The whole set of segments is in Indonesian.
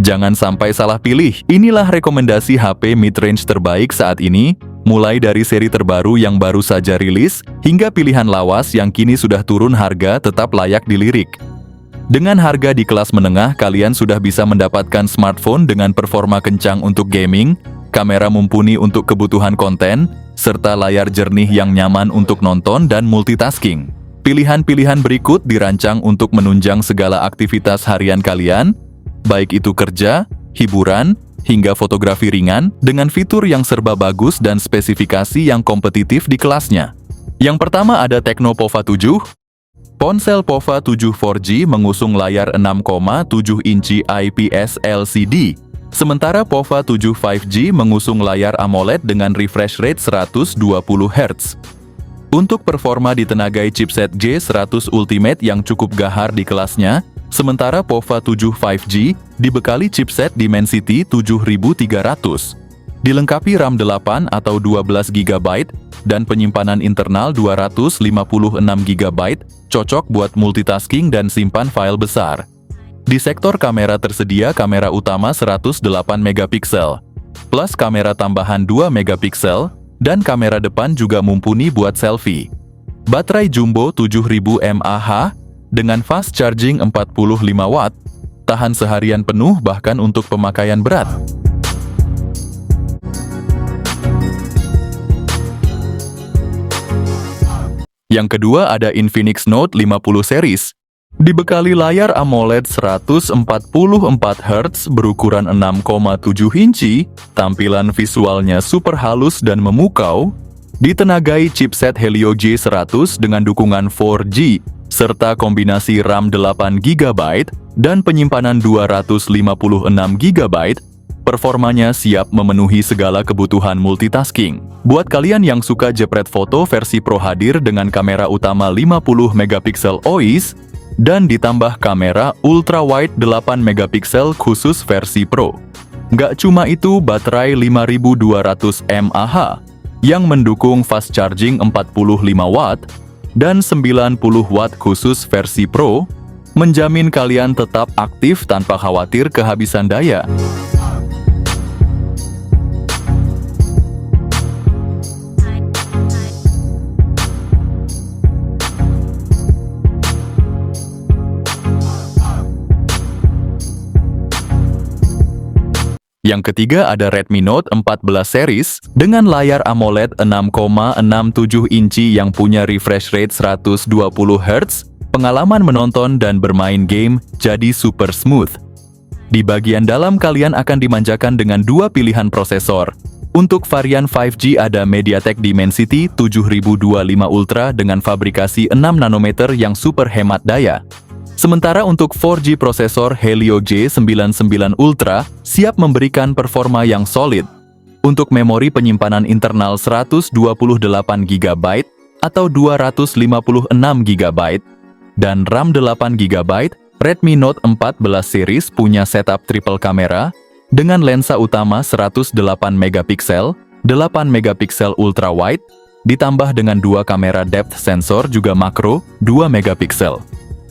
Jangan sampai salah pilih, inilah rekomendasi HP mid-range terbaik saat ini, mulai dari seri terbaru yang baru saja rilis, hingga pilihan lawas yang kini sudah turun harga tetap layak dilirik. Dengan harga di kelas menengah, kalian sudah bisa mendapatkan smartphone dengan performa kencang untuk gaming, kamera mumpuni untuk kebutuhan konten, serta layar jernih yang nyaman untuk nonton dan multitasking. Pilihan-pilihan berikut dirancang untuk menunjang segala aktivitas harian kalian, baik itu kerja, hiburan, hingga fotografi ringan, dengan fitur yang serba bagus dan spesifikasi yang kompetitif di kelasnya. Yang pertama ada Tecno Pova 7. Ponsel Pova 7 4G mengusung layar 6,7 inci IPS LCD, sementara Pova 7 5G mengusung layar AMOLED dengan refresh rate 120 Hz. Untuk performa ditenagai chipset G100 Ultimate yang cukup gahar di kelasnya, sementara Pova 7 5G dibekali chipset Dimensity 7300. Dilengkapi RAM 8 atau 12 GB dan penyimpanan internal 256 GB, cocok buat multitasking dan simpan file besar. Di sektor kamera tersedia kamera utama 108 megapiksel, plus kamera tambahan 2 megapiksel, dan kamera depan juga mumpuni buat selfie. Baterai jumbo 7000 mAh, dengan fast charging 45 watt, tahan seharian penuh bahkan untuk pemakaian berat. Yang kedua ada Infinix Note 50 series. Dibekali layar AMOLED 144 Hz berukuran 6,7 inci, tampilan visualnya super halus dan memukau, ditenagai chipset Helio G100 dengan dukungan 4G, serta kombinasi RAM 8 GB dan penyimpanan 256 GB, performanya siap memenuhi segala kebutuhan multitasking. Buat kalian yang suka jepret foto, versi Pro hadir dengan kamera utama 50 megapiksel OIS dan ditambah kamera ultra wide 8 megapiksel khusus versi Pro. Nggak cuma itu, baterai 5200 mAh yang mendukung fast charging 45 watt dan 90 watt khusus versi Pro, menjamin kalian tetap aktif tanpa khawatir kehabisan daya. Yang ketiga ada Redmi Note 14 series dengan layar AMOLED 6,67 inci yang punya refresh rate 120 Hz, pengalaman menonton dan bermain game jadi super smooth. Di bagian dalam kalian akan dimanjakan dengan dua pilihan prosesor. Untuk varian 5G ada MediaTek Dimensity 7025 Ultra dengan fabrikasi 6 nanometer yang super hemat daya. Sementara untuk 4G prosesor Helio G99 Ultra siap memberikan performa yang solid. Untuk memori penyimpanan internal 128 GB atau 256 GB dan RAM 8 GB, Redmi Note 14 series punya setup triple kamera dengan lensa utama 108 megapiksel, 8 megapiksel ultra wide, ditambah dengan dua kamera depth sensor juga makro 2 megapiksel.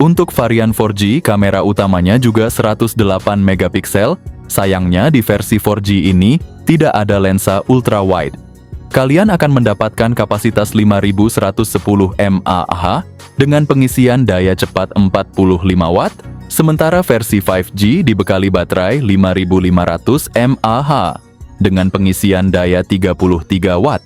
Untuk varian 4G, kamera utamanya juga 108 megapiksel, sayangnya di versi 4G ini tidak ada lensa ultra wide. Kalian akan mendapatkan kapasitas 5110 mAh dengan pengisian daya cepat 45 watt, sementara versi 5G dibekali baterai 5500 mAh dengan pengisian daya 33 watt.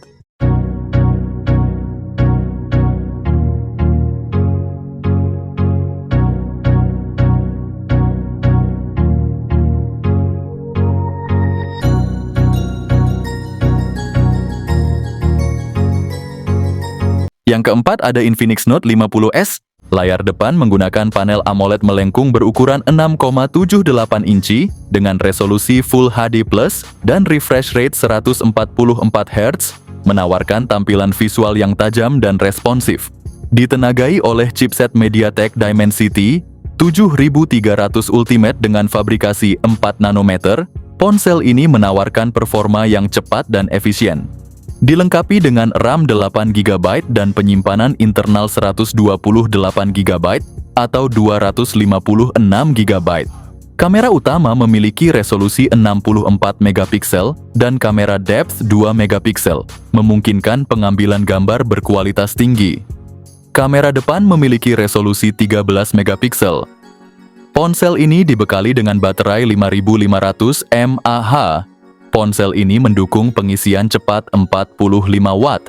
Yang keempat ada Infinix Note 50S. Layar depan menggunakan panel AMOLED melengkung berukuran 6,78 inci dengan resolusi Full HD Plus dan refresh rate 144 Hz, menawarkan tampilan visual yang tajam dan responsif. Ditenagai oleh chipset MediaTek Dimensity 7300 Ultimate dengan fabrikasi 4 nanometer, ponsel ini menawarkan performa yang cepat dan efisien. Dilengkapi dengan RAM 8 GB dan penyimpanan internal 128 GB atau 256 GB. Kamera utama memiliki resolusi 64 megapiksel dan kamera depth 2 megapiksel, memungkinkan pengambilan gambar berkualitas tinggi. Kamera depan memiliki resolusi 13 megapiksel. Ponsel ini dibekali dengan baterai 5500 mAh. Ponsel ini mendukung pengisian cepat 45 watt.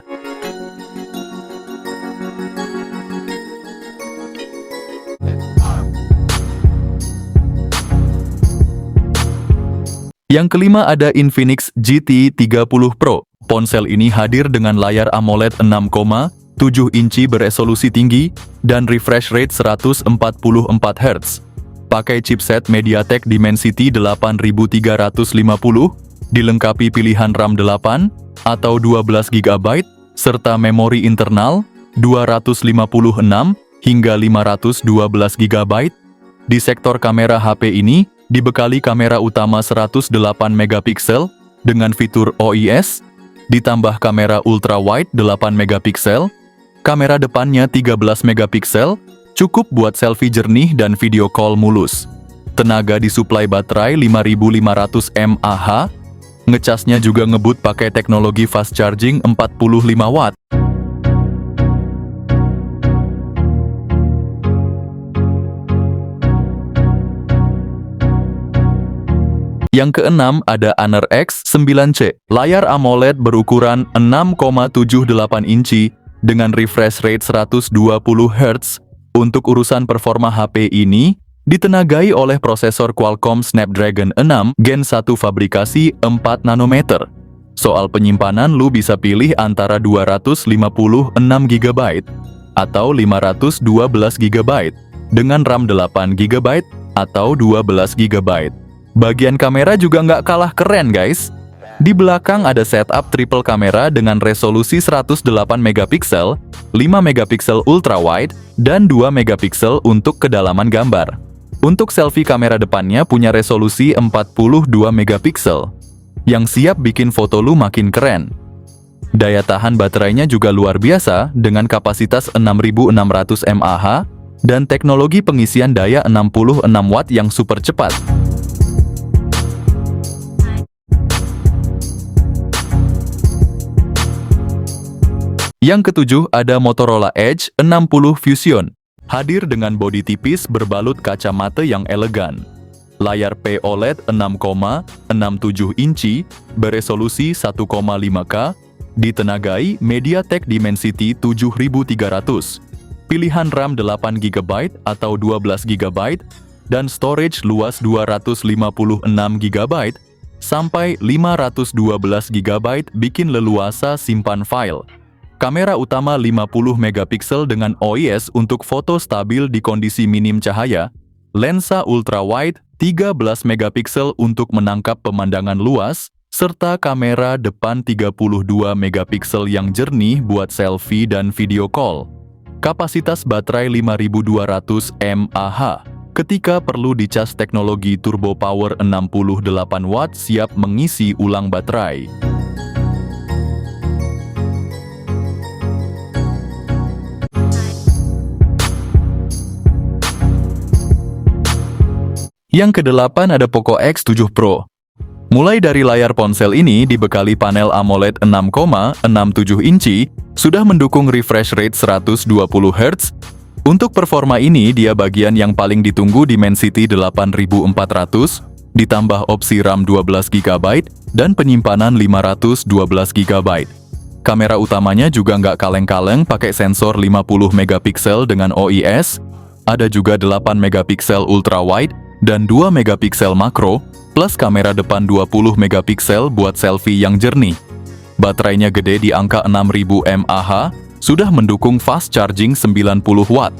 Yang kelima ada Infinix GT 30 Pro. Ponsel ini hadir dengan layar AMOLED 6,7 inci beresolusi tinggi dan refresh rate 144 Hz. Pakai chipset MediaTek Dimensity 8350, dilengkapi pilihan RAM 8 atau 12 GB, serta memori internal 256 hingga 512 GB. Di sektor kamera HP ini, dibekali kamera utama 108 megapiksel dengan fitur OIS, ditambah kamera ultrawide 8 megapiksel, kamera depannya 13 megapiksel, cukup buat selfie jernih dan video call mulus. Tenaga disuplai baterai 5500 mAh, ngecasnya juga ngebut pakai teknologi fast charging 45 watt. Yang keenam ada Honor X9C, layar AMOLED berukuran 6,78 inci dengan refresh rate 120 Hz. Untuk urusan performa HP ini, ditenagai oleh prosesor Qualcomm Snapdragon 6 Gen 1 fabrikasi 4 nanometer. Soal penyimpanan lu bisa pilih antara 256 GB atau 512 GB dengan RAM 8 GB atau 12 GB. Bagian kamera juga nggak kalah keren guys. Di belakang ada setup triple kamera dengan resolusi 108 megapiksel, 5 megapiksel ultrawide, dan 2 megapiksel untuk kedalaman gambar. Untuk selfie kamera depannya punya resolusi 42 megapiksel, yang siap bikin foto lu makin keren. Daya tahan baterainya juga luar biasa dengan kapasitas 6600 mAh dan teknologi pengisian daya 66 watt yang super cepat. Yang ketujuh ada Motorola Edge 60 Fusion. Hadir dengan bodi tipis berbalut kacamata yang elegan. Layar POLED 6,67 inci beresolusi 1,5K, ditenagai MediaTek Dimensity 7300. Pilihan RAM 8 GB atau 12 GB dan storage luas 256 GB sampai 512 GB bikin leluasa simpan file. Kamera utama 50 megapiksel dengan OIS untuk foto stabil di kondisi minim cahaya, lensa ultrawide 13 megapiksel untuk menangkap pemandangan luas, serta kamera depan 32 megapiksel yang jernih buat selfie dan video call. Kapasitas baterai 5200 mAh. Ketika perlu dicas teknologi turbo power 68 watt siap mengisi ulang baterai. Yang kedelapan ada Poco X7 Pro. Mulai dari layar ponsel ini dibekali panel AMOLED 6,67 inci, sudah mendukung refresh rate 120 Hz. Untuk performa ini, dia bagian yang paling ditunggu Dimensity 8400, ditambah opsi RAM 12 GB dan penyimpanan 512 GB. Kamera utamanya juga nggak kaleng-kaleng pakai sensor 50 megapiksel dengan OIS, ada juga 8 megapiksel ultrawide, dan 2 megapiksel makro, plus kamera depan 20 megapiksel buat selfie yang jernih. Baterainya gede di angka 6000 mAh, sudah mendukung fast charging 90 watt.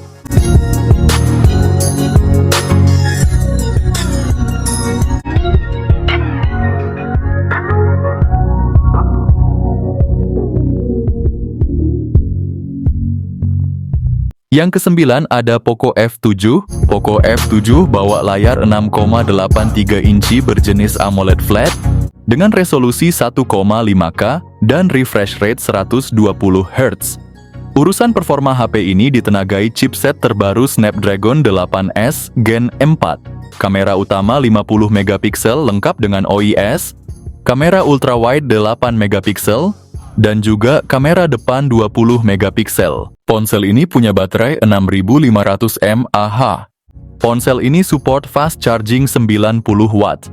Yang kesembilan ada Poco F7. Poco F7 bawa layar 6,83 inci berjenis AMOLED flat dengan resolusi 1,5K dan refresh rate 120 Hz. Urusan performa HP ini ditenagai chipset terbaru Snapdragon 8S Gen 4. kamera utama 50 megapiksel lengkap dengan OIS, kamera ultrawide 8 megapiksel, dan juga kamera depan 20 megapiksel. Ponsel ini punya baterai 6500 mAh. Ponsel ini support fast charging 90 watt.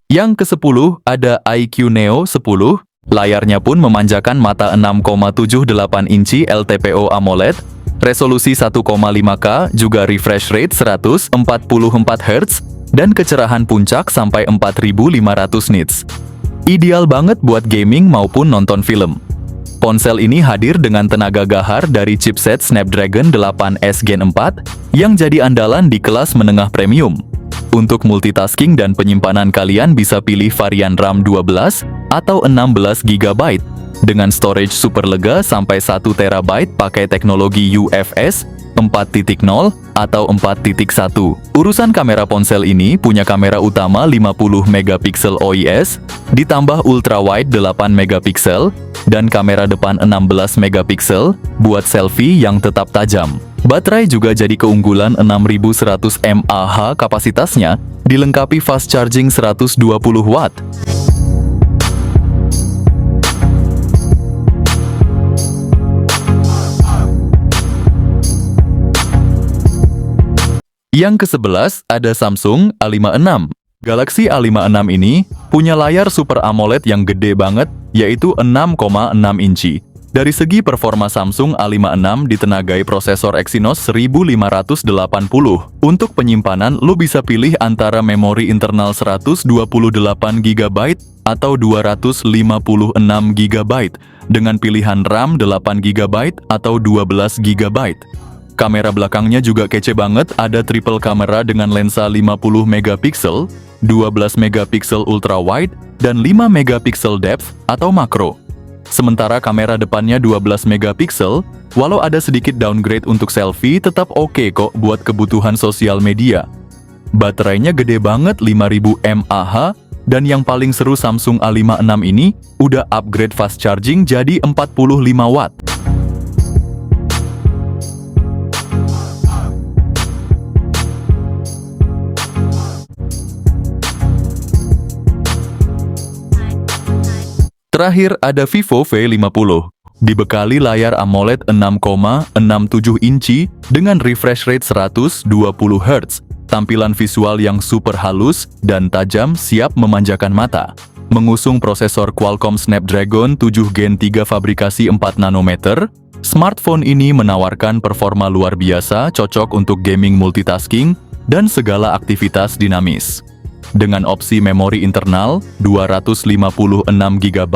Yang ke-10 ada iQOO Neo 10, layarnya pun memanjakan mata 6,78 inci LTPO AMOLED, resolusi 1,5K, juga refresh rate 144 Hz, dan kecerahan puncak sampai 4500 nits. Ideal banget buat gaming maupun nonton film. Ponsel ini hadir dengan tenaga gahar dari chipset Snapdragon 8S Gen 4 yang jadi andalan di kelas menengah premium. Untuk multitasking dan penyimpanan kalian bisa pilih varian RAM 12 atau 16 GB dengan storage super lega sampai 1 TB pakai teknologi UFS 4.0 atau 4.1. Urusan kamera ponsel ini punya kamera utama 50 megapiksel OIS, ditambah ultrawide 8 megapiksel, dan kamera depan 16 megapiksel buat selfie yang tetap tajam. Baterai juga jadi keunggulan 6100 mAh kapasitasnya, dilengkapi fast charging 120 watt. Yang ke-11 ada Samsung A56. Galaxy A56 ini punya layar Super AMOLED yang gede banget, yaitu 6,6 inci. Dari segi performa Samsung A56 ditenagai prosesor Exynos 1580. Untuk penyimpanan, lo bisa pilih antara memori internal 128 GB atau 256 GB dengan pilihan RAM 8 GB atau 12 GB. Kamera belakangnya juga kece banget, ada triple kamera dengan lensa 50 megapiksel, 12 megapiksel ultrawide, dan 5 megapiksel depth atau makro. Sementara kamera depannya 12 megapiksel, walau ada sedikit downgrade untuk selfie, tetap oke kok buat kebutuhan sosial media. Baterainya gede banget 5000 mAh, dan yang paling seru Samsung A56 ini udah upgrade fast charging jadi 45 watt. Terakhir ada Vivo V50. Dibekali layar AMOLED 6,67 inci dengan refresh rate 120 Hz, tampilan visual yang super halus dan tajam siap memanjakan mata. Mengusung prosesor Qualcomm Snapdragon 7 Gen 3 fabrikasi 4 nanometer, smartphone ini menawarkan performa luar biasa, cocok untuk gaming, multitasking, dan segala aktivitas dinamis. Dengan opsi memori internal 256 GB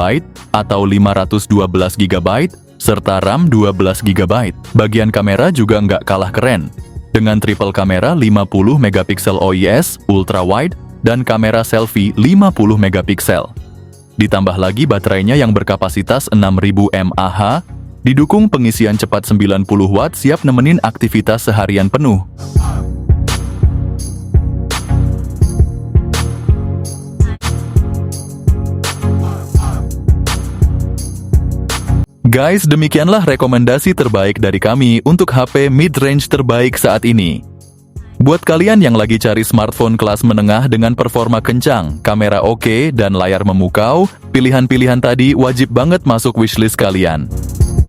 atau 512 GB, serta RAM 12 GB. Bagian kamera juga nggak kalah keren. Dengan triple kamera 50 megapiksel OIS, ultrawide, dan kamera selfie 50 megapiksel. Ditambah lagi baterainya yang berkapasitas 6000 mAh, didukung pengisian cepat 90 watt siap nemenin aktivitas seharian penuh. Guys, demikianlah rekomendasi terbaik dari kami untuk HP mid-range terbaik saat ini. Buat kalian yang lagi cari smartphone kelas menengah dengan performa kencang, kamera oke, dan layar memukau, pilihan-pilihan tadi wajib banget masuk wishlist kalian.